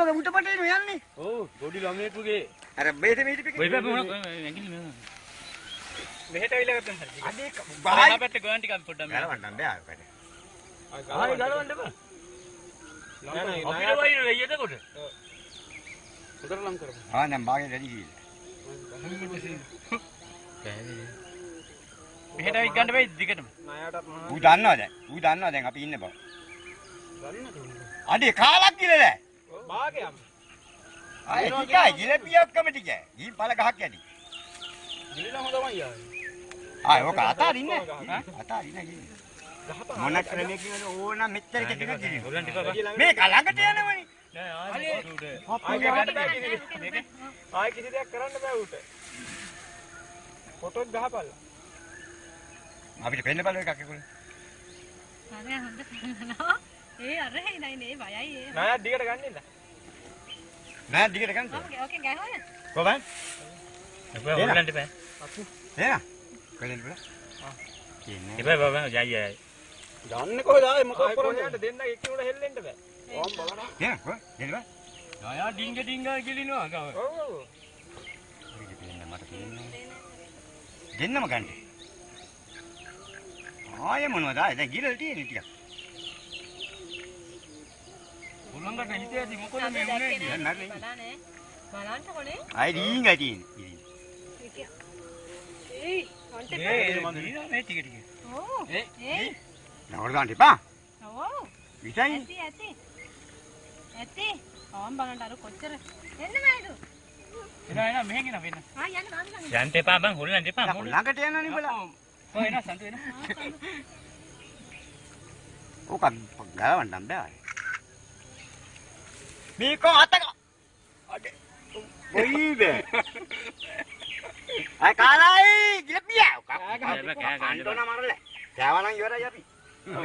ඔය උඩ පටේ යන්නේ. ඔව් පොඩි ළමයෙකුගේ. අර මෙහෙට පිටින්. වෙයි බෑ මොන ඇඟිලි මෙහෙම. මෙහෙට අවිලා ගත්තම හරි. අනේ බාහයි පැත්තේ ගොයන් ටික අපි පොඩ්ඩක් ගලවන්න බෑ අපිට. ආයි ගලවන්න බෑ. නෑ අපිට වයින් වෙයි එතකොට. උතර ලම් කරමු. ආ නම් බාගේ රෙඩි කියලා. මෙහෙට අවිත් ගන්න බෑ දිගටම. ණයටත් මහා. ඌ දන්නවා දැන් අපි ඉන්න බව. අඩේ කාලක් කියලා නෑ. බාගයම්. ආයේ ටිකයි ජිලපියක්කම ටික. ගිහින් පළ ගහක් යටි. ගිලිලා හොඳමයි ආවේ. ආ ඔක අතාරින්න. අතාරින්න ගිහින්. මොන ක්‍රමයකින්ද ඕන මෙච්චර ටික ගිහින්. හොල්ලන් ටික බා. මේ කලකට යනවනේ. නෑ ආයේ උඩ. ආයේ කිසි දෙයක් කරන්න බෑ උට. ෆොටෝස් ගහපල්ලා. අපිට පෙන්න බලව එකක් ඒගොල්ලෝ. හරි හොඳ පෙන්නනවා. ඒ අර හේ නයි නේ බයයි ඒ. නෑ දිගට ගන්නින්ද? නෑ දිගට ගන්න. ඕකේ ගහන්න. කොහොමද? අපේ හොල්ලන්ට බෑ. එන. කලින් බල. කියන්නේ. ඉබේ බබා යයි. ගන්න කොහෙද ආයේ මොකක් කරන්නේ? දෙන්න එක්කිනුට හෙල්ලෙන්න බෑ. ඕම් බලන්න. එන කොහෙද? දෙන්න බෑ. යා ඩිංග ගිලිනවා ගාව. ඔව්. මට කියන්නේ. දෙන්නම ගන්න. ආයෙ මොනවද ආයේ දැන් ගිරල් තියෙන්නේ ටිකක්. උලංගට හිතේදී මොකද මේ උනේ කියන්නේ නෑ බලන්නේ. බලන්න කොනේ. ආයෙ ඩීංගා තියෙන්නේ. ඒයි අන්ට මේ ටික. ඕ ඒයි නවර ගන්න එපා. ඔව් විසයි. ඇති ආම් බලන්න අර කොච්චර එන්න මයිදු එන මෙහෙන් එන වෙන්න ආ යන්න බලන්න යන්න එපා බං හොල්ලන්න එපා මොන ළඟට යනවනේ බලා. ඔය එන සන්තු එන ඕක ගලවන්න බෑ. මේක අතක අඩේ ඔයි බෑ. අය කාලයි ගිලපියා. කන්ටෝන මරලා. ගෑවනම් ඉවරයි අපි.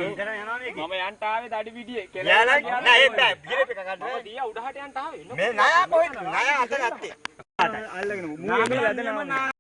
ඉන්ටර යනවා මේක. මම යන්ට ආවේ දඩි පිටියේ කියලා නෑ ඒ බෑ ගිලපි එක ගන්න. මම දියා උඩහට යන්ට ආවේ මේ ණය කොහෙද? ණය අත නැත්තේ. අල්ලගෙන මූණේ වැදෙනවා